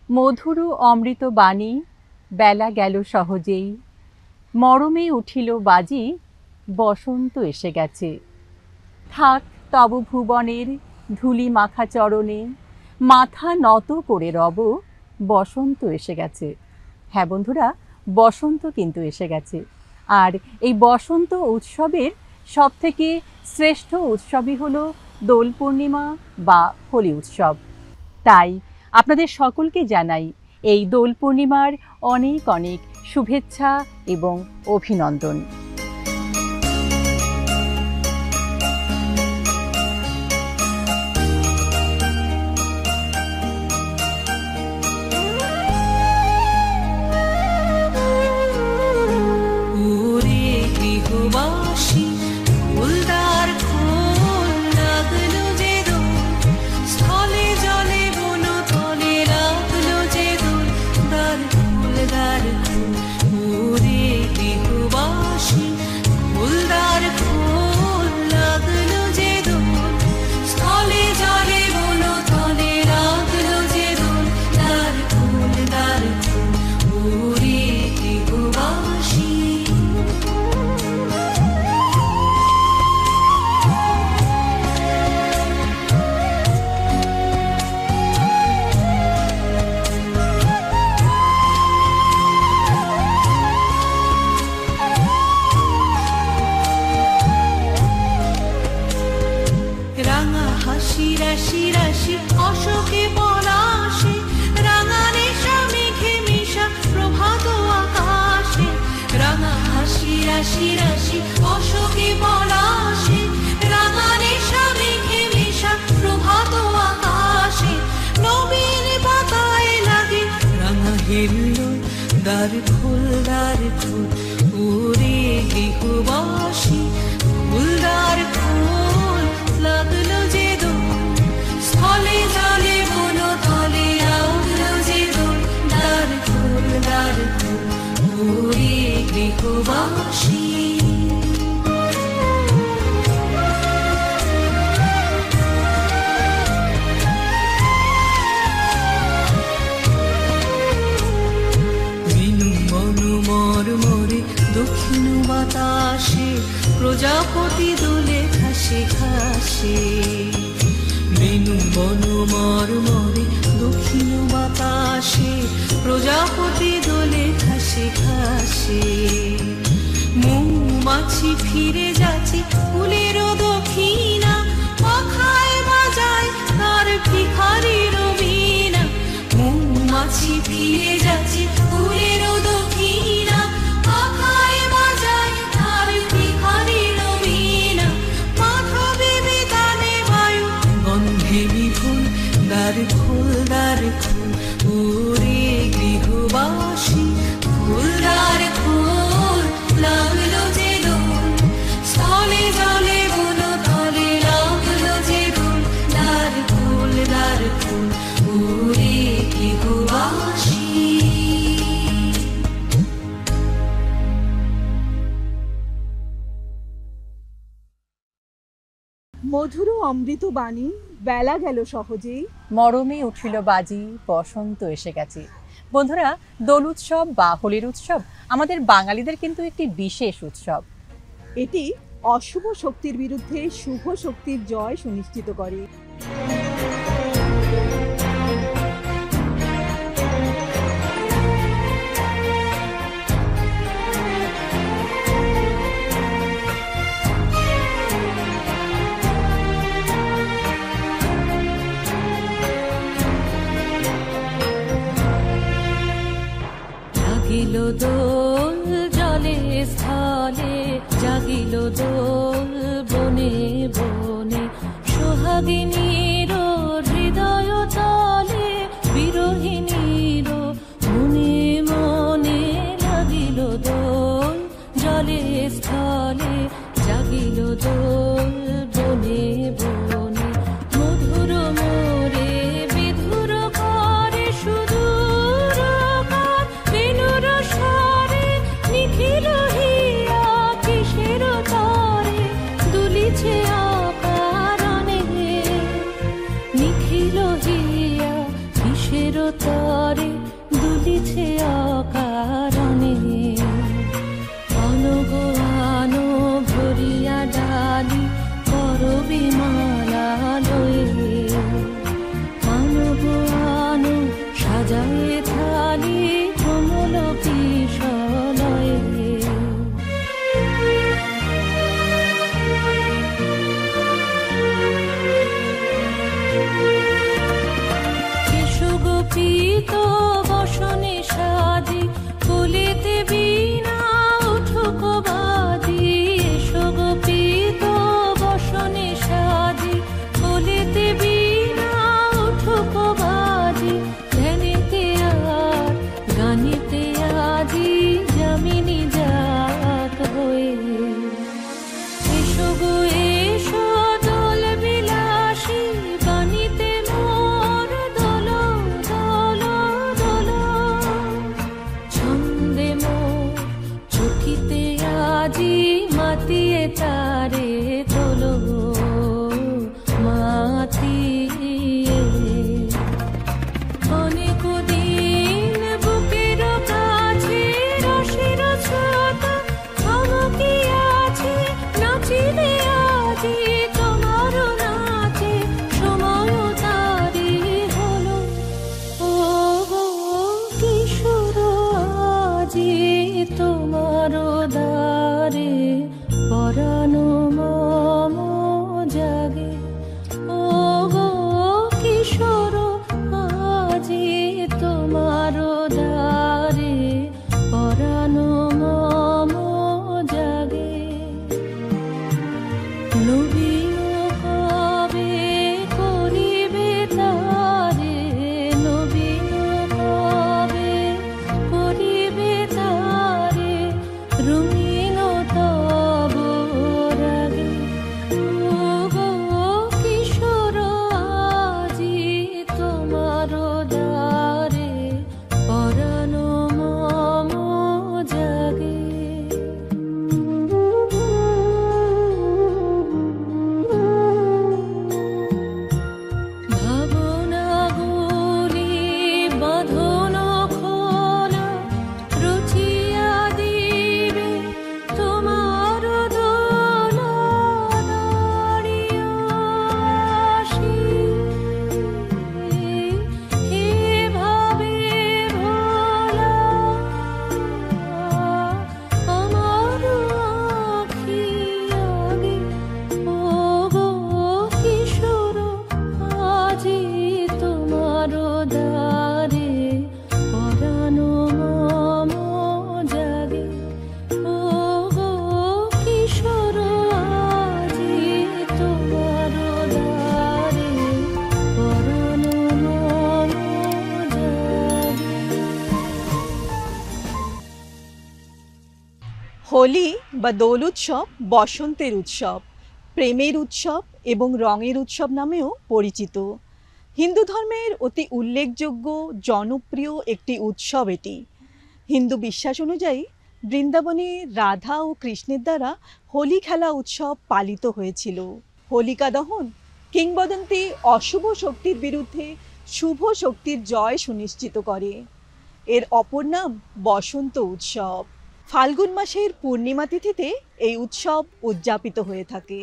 মধুর অমৃত বাণী বেলা গেল সহজেই, মরমে উঠিল বাজি, বসন্ত এসে গেছে। থাক তব ভুবনের ধূলি মাখা চরণে, মাথা নত করে রব, বসন্ত এসে গেছে। হ্যাঁ বন্ধুরা, বসন্ত কিন্তু এসে গেছে। আর এই বসন্ত উৎসবের সবথেকে শ্রেষ্ঠ উৎসবই হলো দোল পূর্ণিমা বা হোলি উৎসব। তাই আপনাদের সকলকে জানাই এই দোল পূর্ণিমার অনেক অনেক শুভেচ্ছা এবং অভিনন্দন। প্রজাপতি দোলে ঘাসে ঘাসে, বেনু বনু মরমরে দক্ষিণ বাতাসে, প্রজাপতি দোলে ঘাসে ঘাসে। মৌমাছি ফিরে যাচ্ছে ফুলের দক্ষিণা, পাখায় বাজায় তার ভিখারির বীণা। মৌমাছি ফিরে যাচ্ছে ফুলের দক্ষিণা, পাখায় বাজায় তার ভিখারির বীণা। মাথা বেবে গানে বায়ু গন্ধে বিপুল, দ্বার খোল দ্বার খোল ওরে গৃহবাসী, খোল দ্বার খোল লাগলো যে দোল, স্থলে জলে বন তলে লাগলো যে দোল। দ্বার খোল ওরে গৃহবাসী। মধুর অমৃত বাণী বেলা গেল সহজেই, মরমে উঠিল বাজি, বসন্ত এসে গেছে। বন্ধুরা, দোল উৎসব বা হোলির উৎসব আমাদের বাঙালিদের কিন্তু একটি বিশেষ উৎসব। এটি অশুভ শক্তির বিরুদ্ধে শুভ শক্তির জয় সুনিশ্চিত করে। জাগিল দোল জলে স্থলে, জাগিল দোল বনে বনে, সোহাগিনীর হৃদয় তলে, বিরোহিণীর মনে মনে। লাগিল দোল জলে স্থলে, জাগিল দোল বনে বনে, মধুর মোরে বিধুর করে সুদূর কার, বেনুর স্বরে নিখিল হিয়া কিসের তরে, চিরতরে দুলিছে অকারণে। অনগো আনো ভরিয়া ডালি করবি মালা লয়ে। মানব আনো সাজায়ে থালি কমল কিশলয়ে। গোপীত বসনে সাজি ফুলিতে বীণা উঠুক বাজি। এসো গোপীত বসনে সাজি ফুলিতে বীণা উঠুক বাজি। ধ্যানেতে আর গানেতে আজি যামিনী যাক হয়ে। এসো গো এসো দোল বিলাসী বাণীতে মোর দোল দোল দোল। ছন্দে মোর চকিতে আজি মাতিয়ে তারে তোলো মাতিয়ে। অনেক দিন বুকের কাছে রসের ছোট থমকিয়াছে। নাচিবে আজি তোমার নাচে সময় তারি হলো। ও গো কিশোর আজি তোমার দ্বারে পরাণ মম জাগে। ও গো কিশোর আজি তোমার দ্বারে পরাণ মম জাগে। নবীন কবে করিবে তারে, নবীন কবে করিবে তারে রঙিন তব রাগে। ও গো কিশোর আজি তোমার দ্বারে পরাণ মম জাগে। ভাবনাগুলি বাঁধন খোলা রুচিয়া দিবে তোমার দোলা। দাঁড়িয়ে আসি হে ভাবে ভোলা আমার আঁখি আগে। ও গো কিশোর আজি তোমার দ্বারে পরাণ মম জাগে। ও গো কিশোর আজি তোমার দ্বারে পরাণ মম জাগে। হোলি বা দোল উৎসব বসন্তের উৎসব, প্রেমের উৎসব এবং রঙের উৎসব নামেও পরিচিত। হিন্দু ধর্মের অতি উল্লেখযোগ্য জনপ্রিয় একটি উৎসব এটি। হিন্দু বিশ্বাস অনুযায়ী বৃন্দাবনে রাধা ও কৃষ্ণের দ্বারা হোলি খেলা উৎসব পালিত হয়েছিল। হোলিকা দহন কিংবদন্তি অশুভ শক্তির বিরুদ্ধে শুভ শক্তির জয় সুনিশ্চিত করে। এর অপর নাম বসন্ত উৎসব। ফাল্গুন মাসের পূর্ণিমা তিথিতে এই উৎসব উদযাপিত হয়ে থাকে।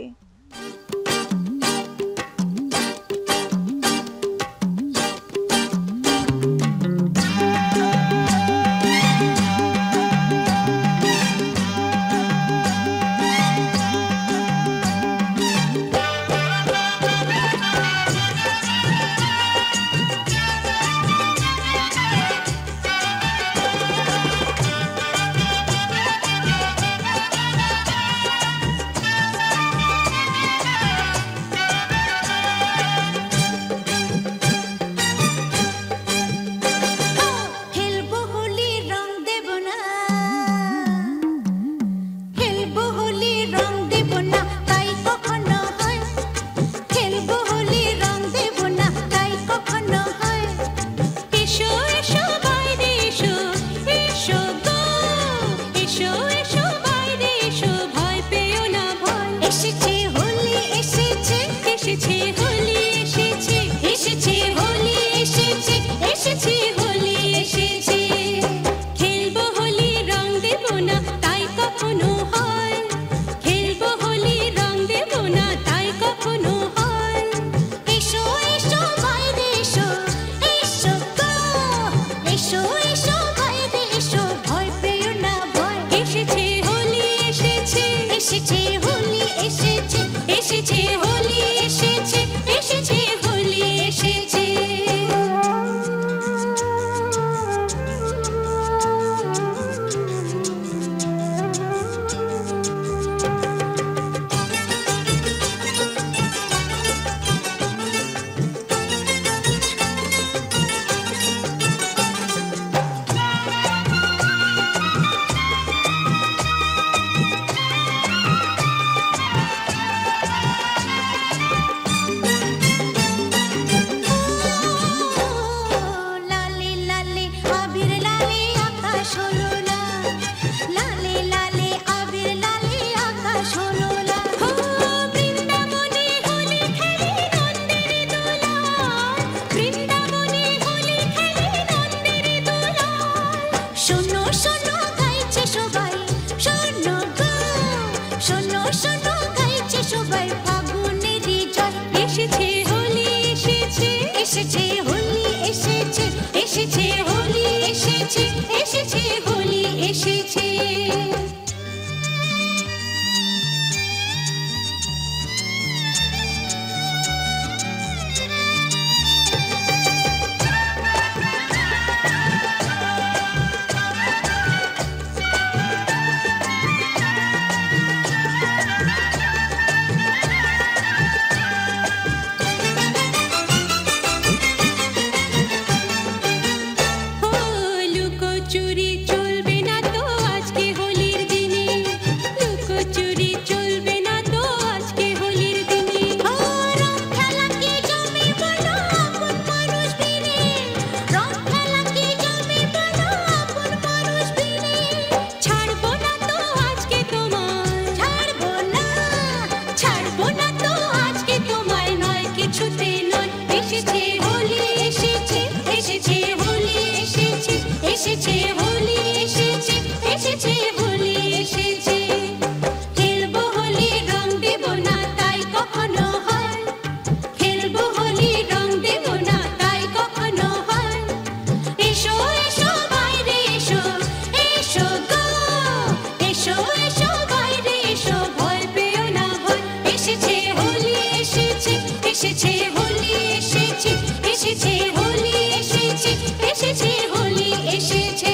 এসেছে এসেছে হোলি এসেছে।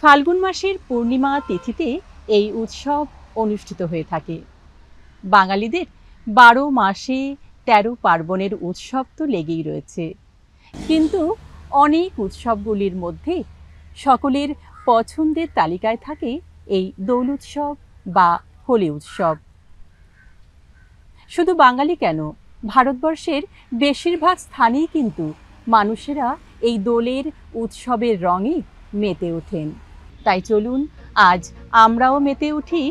ফাল্গুন মাসের পূর্ণিমা তিথিতে এই উৎসব অনুষ্ঠিত হয়ে থাকে। বাঙালিদের 12 মাসে 13 পার্বণের উৎসব তো লেগেই রয়েছে, কিন্তু অনেক উৎসবগুলির মধ্যে সকলের পছন্দের তালিকায় থাকে এই দোল উৎসব বা হোলি উৎসব। শুধু বাঙালি কেন, ভারতবর্ষের বেশিরভাগ স্থানেই কিন্তু মানুষেরা এই দোলের উৎসবের রঙে মেতে ওঠেন। তাই চলুন আজ আমরাও মেতে উঠি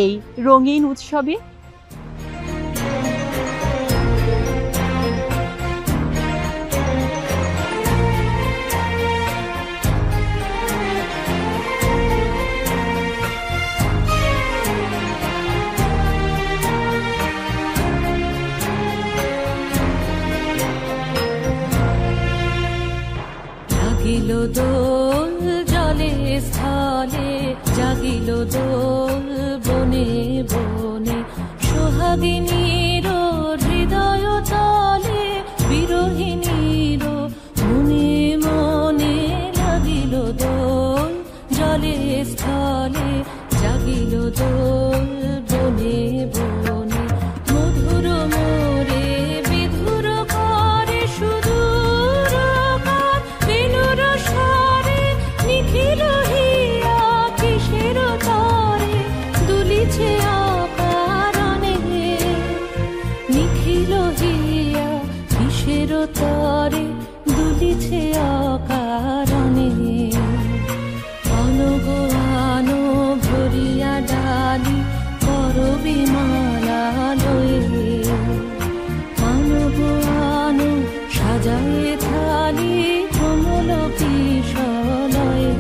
এই রঙিন উৎসবে। জাগিল দোল জলে স্থলে, জাগিল দোল বনে বনে, সোহাগিনীর হৃদয় তলে, বিরোহিণীর মনে মনে লাগিল দোল জলে স্থলে, জাগিল দোল বনে বনে, মধুর মোরে বিধুর করে সুদূর কার, বেণুর স্বরে নিখিল হিয়া কিসের তরে, দুলিছে অকারণে, নিখিল হিয়া কিসের তরে, দুলিছে অকারণে। অনগো আনো ভরিয়া ডালি করবি মালা লয়ে, আনগো আনো সাজায়ে থালি কমল কিশলয়ে।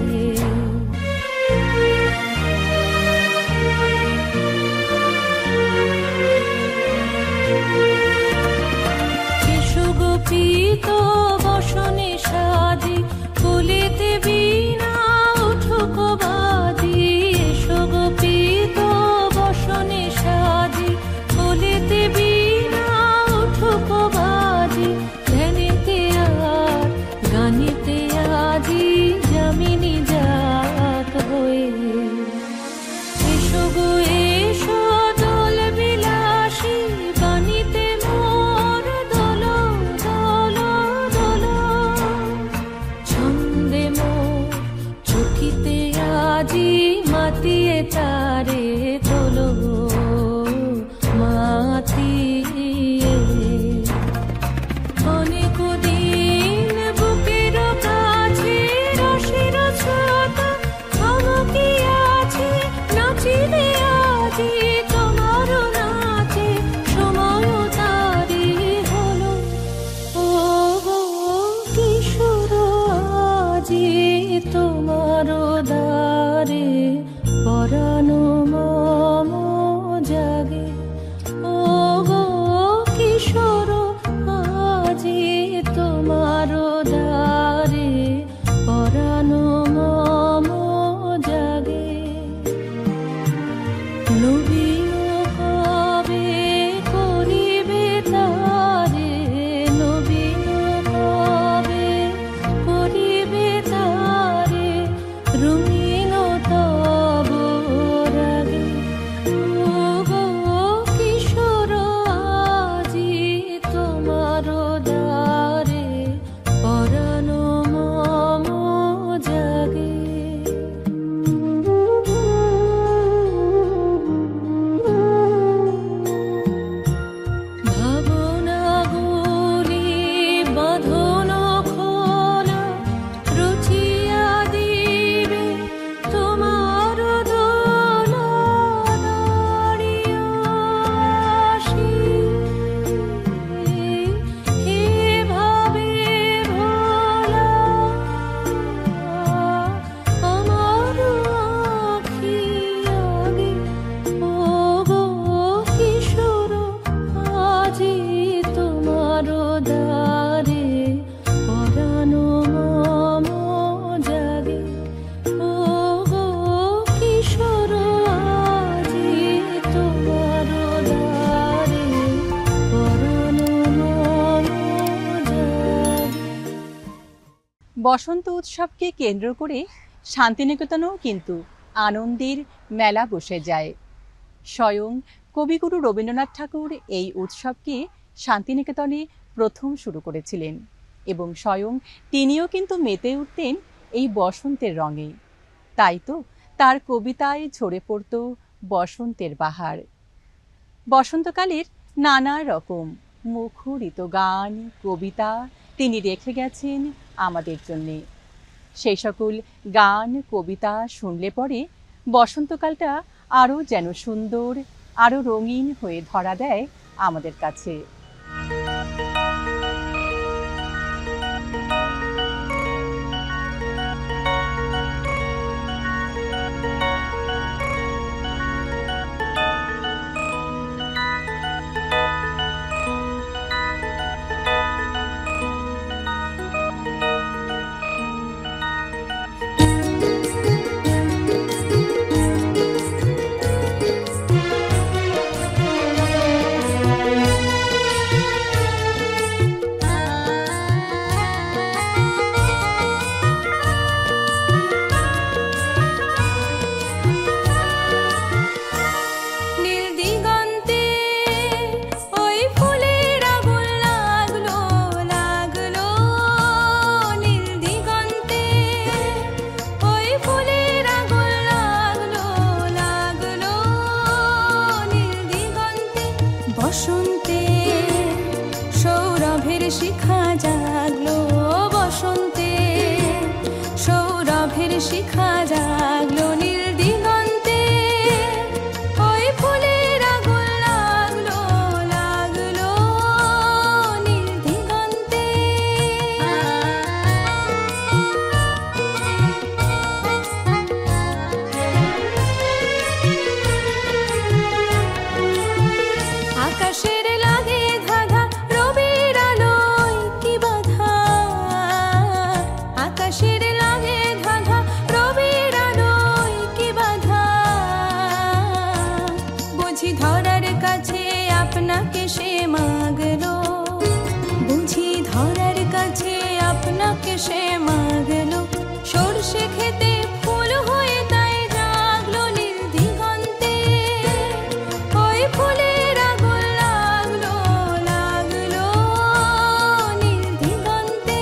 এসো গোপীত বসনে সাজি, কুলিতে বীণা উঠুক বাজি, এসো গোপীত বসনে সাজি, কুলিতে বীণা উঠুক বাজি, ধ্যানেতে আর গানেতে আজি যামিনী যাক হয়ে। এসো গো এসো দোল বিলাসী, বাণীতে মোর দোল দোল দোল, ছন্দে মোর চকিতে আজি মাতিয়ে তারে তোলো মাতিয়ে। অনেক দিন বুকের কাছে রসের ছোট থমকি আছে, নাচিবে আজি তোমার নাচে, সময় তারি হলো। ও গো কিশোর আজি তোমার দ্বারে, পরানো মম জাগে। ও গো কিশোর আজি তোমার দ্বারে, পরানো মম জাগে। নবীন কবে করিবে তারে, নবীন কবে করিবে তারে, রঙিন তব রাগে। বসন্ত উৎসবকে কেন্দ্র করে শান্তিনিকেতনেও কিন্তু আনন্দের মেলা বসে যায়। স্বয়ং কবিগুরু রবীন্দ্রনাথ ঠাকুর এই উৎসবকে শান্তিনিকেতনে প্রথম শুরু করেছিলেন এবং স্বয়ং তিনিও কিন্তু মেতে উঠতেন এই বসন্তের রঙে। তাই তো তার কবিতায় ঝরে পড়ত বসন্তের বাহার। বসন্তকালের নানা রকম মুখরিত গান, কবিতা তিনি রেখে গেছেন আমাদের জন্যে। সেই সকল গান, কবিতা শুনলে পরে বসন্তকালটা আরও যেন সুন্দর, আরও রঙিন হয়ে ধরা দেয় আমাদের কাছে। বসন্তে সৌরভের শিখা জাগলো, বসন্তে সৌরভের শিখা জাগলো, নীল দিগন্তে ওই ফুলের আগুন লাগলো, লাগলো নীল দিগন্তে। আকাশের লাগে ধাঁধা, রবির আলোয় কি বাধা, আকাশের লাগে ধাঁধা, রবির আলোয় কি বাধা, বুঝি ধরার কাছে আপনাকে সে মাগলো, বুঝি ধরার কাছে আপনাকে সে মাগলো, সরষে খেতে ফুল হয়ে তাই জাগলো নীল দিগন্তে, ওই ফুলের আগুন লাগলো, লাগলো নীল দিগন্তে।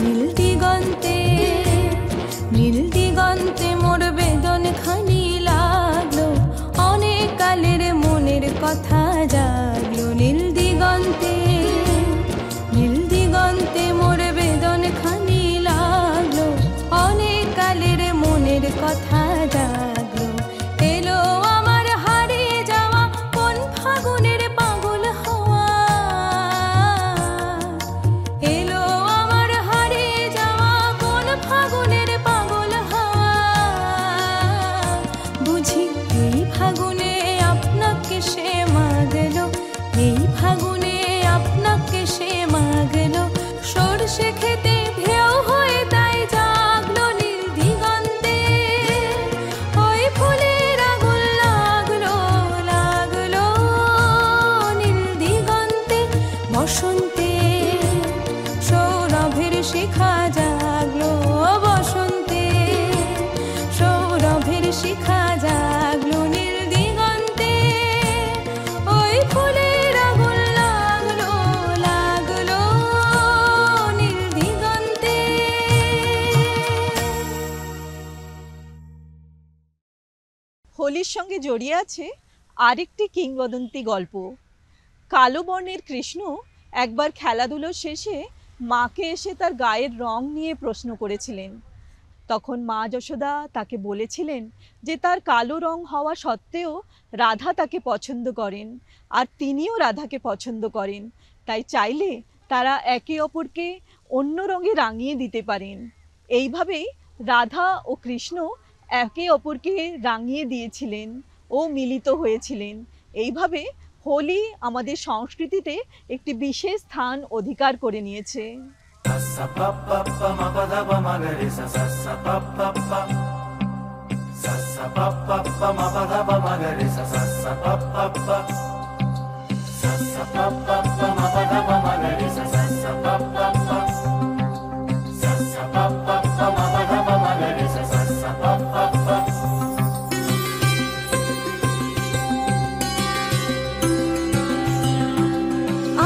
নীল দিগন্তে, নীল দিগন্তে মোর বেদন খানি লাগলো, অনেক কালের মনের কথা জাগলো, নীল দিগন্তে, নীল দিগন্তে মোর বেদন খানি লাগলো, অনেক কালের মনের কথা জাগলো, এলো আমার হারিয়ে যাওয়া কোন ফাগুনের পাগল হওয়া, এলো আমার হারিয়ে যাওয়া কোন ফাগুনের পাগল হওয়া, বুঝি এই ফাগুনে আপনাকে সে মাগলো, এই ফাগুনে আপনাকে সে মাগলো, সরষে খেতে ঢেউ হয়ে তাই জাগলো নীল দিগন্তে, ওই ফুলের আগুন লাগলো, লাগলো নীল দিগন্তে। বসন্তে সৌরভের শিখা জাগলো, বসন্তে সৌরভের শিখা জাগলো, নীল দিগন্তে ওই ফুলের আগুন লাগলো, লাগলো নীল দিগন্তে। হোলির সঙ্গে জড়িয়ে আছে আরেকটি কিংবদন্তি গল্প। কালো বর্ণের কৃষ্ণ একবার খেলাধুলো শেষে মাকে এসে তার গায়ের রং নিয়ে প্রশ্ন করেছিলেন। তখন মা যশোদা তাকে বলেছিলেন যে তার কালো রং হওয়া সত্ত্বেও রাধা তাকে পছন্দ করেন আর তিনিও রাধাকে পছন্দ করেন, তাই চাইলে তারা একে অপরকে অন্য রঙে রাঙিয়ে দিতে পারেন। এইভাবেই রাধা ও কৃষ্ণ একে অপরকে রাঙিয়ে দিয়েছিলেন ও মিলিত হয়েছিলেন। এইভাবে হোলি আমাদের সংস্কৃতিতে একটি বিশেষ স্থান অধিকার করে নিয়েছে। Sa sa pa pa pa ma pa da pa ma ga re sa sa sa pa pa pa sa sa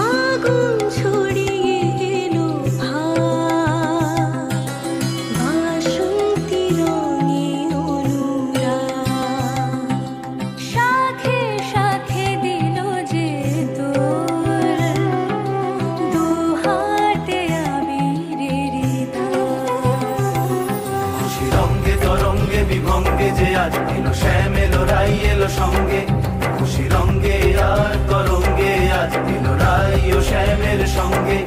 আগুন ছড়িয়ে এলো ভাত, বাসন্তী রঙে অনুরাগ, শাখে শাখে দিল যে তোর দুহাতে আবিরের খুশি রঙ্গে তরঙ্গে বিভঙ্গে যে আজ এলো শ্যাম এলো রাই এলো সঙ্গে, খুশি রঙ্গে আর তরঙ্গে আজ এলো রাই ও শ্যামের সঙ্গে।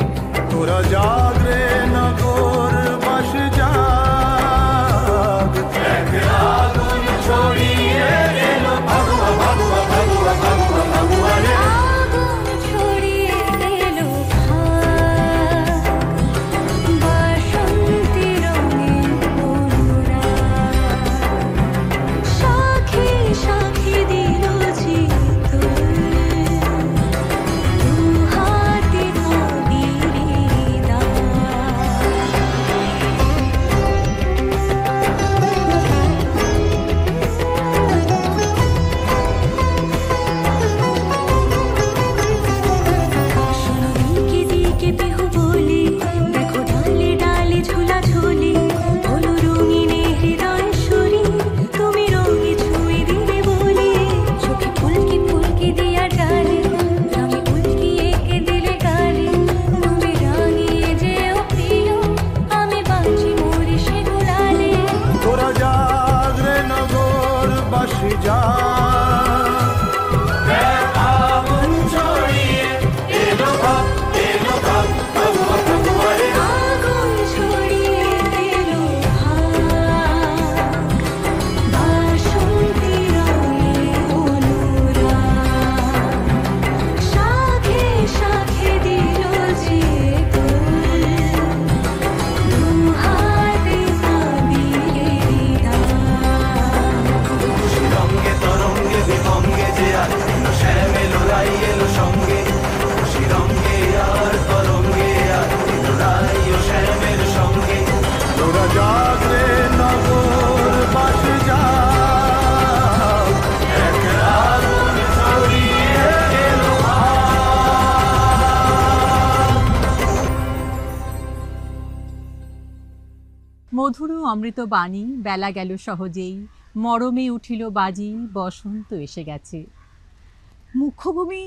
তোরা জাগ রে নগর বাস জাগ, এক আগুন ছড়িয়ে এলো ভাগুয়া ভাগুয়া ভাগুয়া ভাগুয়া ভাগুয়া রে। আগুন ছড়িয়ে এলো ভাত, বাসন্তী রঙে অনুরাগ, শাখে শাখে দিল যে তোর দুহাতে আবিরের দাগ। শোনো দিকে দিকে বিহু বলি, দেখো ডালে ডালে ঝোলা ঝোলি, হলো রঙিনে হৃদয় সুরি, তুমি রঙে ছুঁয়ে দিলে বলি, চোখে ফুলকি ফুলকি দিয়া ডালে, রঙে উল্কি এঁকে দিলে গালে, তুমি রাঙিয়ে যেও প্রিয়, আমি বাঁচি মরি সে গুলালে। তোরা জাগ রে নগর বাস জাগ, এক আগুন ছড়িয়ে এলো ভাগ এলো ভাগ ভাগুয়া ভাগুয়া রে। আগুন ছড়িয়ে এলো ভাত, বাসন্তী রঙে অনুরাগ, শাখে শাখে দিল যে তোর দুহাতে আবিরের দাগ। খুশি রঙ্গে তরঙ্গে বিভঙ্গে যে আজ এলো শ্যাম এলো রাই এলো সঙ্গে, খুশি রঙ্গে আর তরঙ্গে আজ এলো রাই ও শ্যামের সঙ্গে। তোরা জাগ রে নগর বাস জাগ, এক আগুন ছড়িয়ে এলো মধুর অমৃত বাণী বেলা গেল সহজেই, মরমে উঠিল বাজি বসন্ত এসে গেছে। মুখ্যভূমি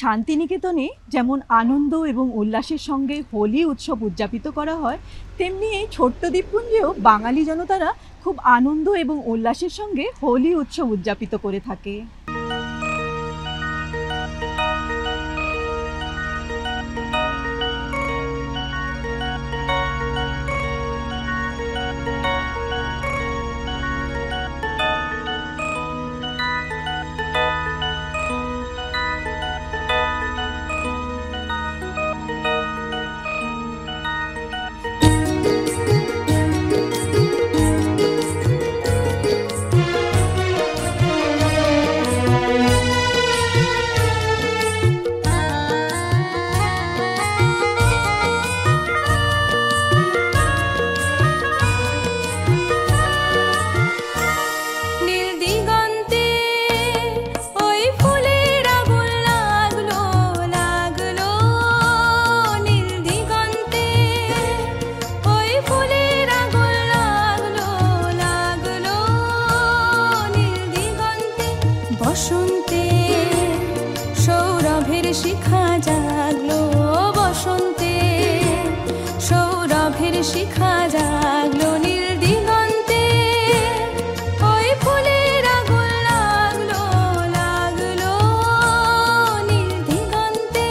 শান্তিনিকেতনে যেমন আনন্দ এবং উল্লাসের সঙ্গে হোলি উৎসব উদযাপিত করা হয়, তেমনি এই ছোট্ট দ্বীপপুঞ্জেও বাঙালি জনতারা খুব আনন্দ এবং উল্লাসের সঙ্গে হোলি উৎসব উদযাপিত করে থাকে। বসন্তে সৌরভের শিখা জাগলো, বসন্তে সৌরভের শিখা জাগলো, নীল দিগন্তে ওই ফুলের আগুন লাগলো লাগলো নীল দিগন্তে।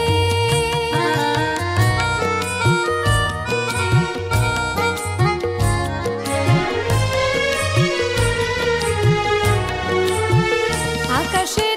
আকাশে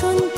বসন্ত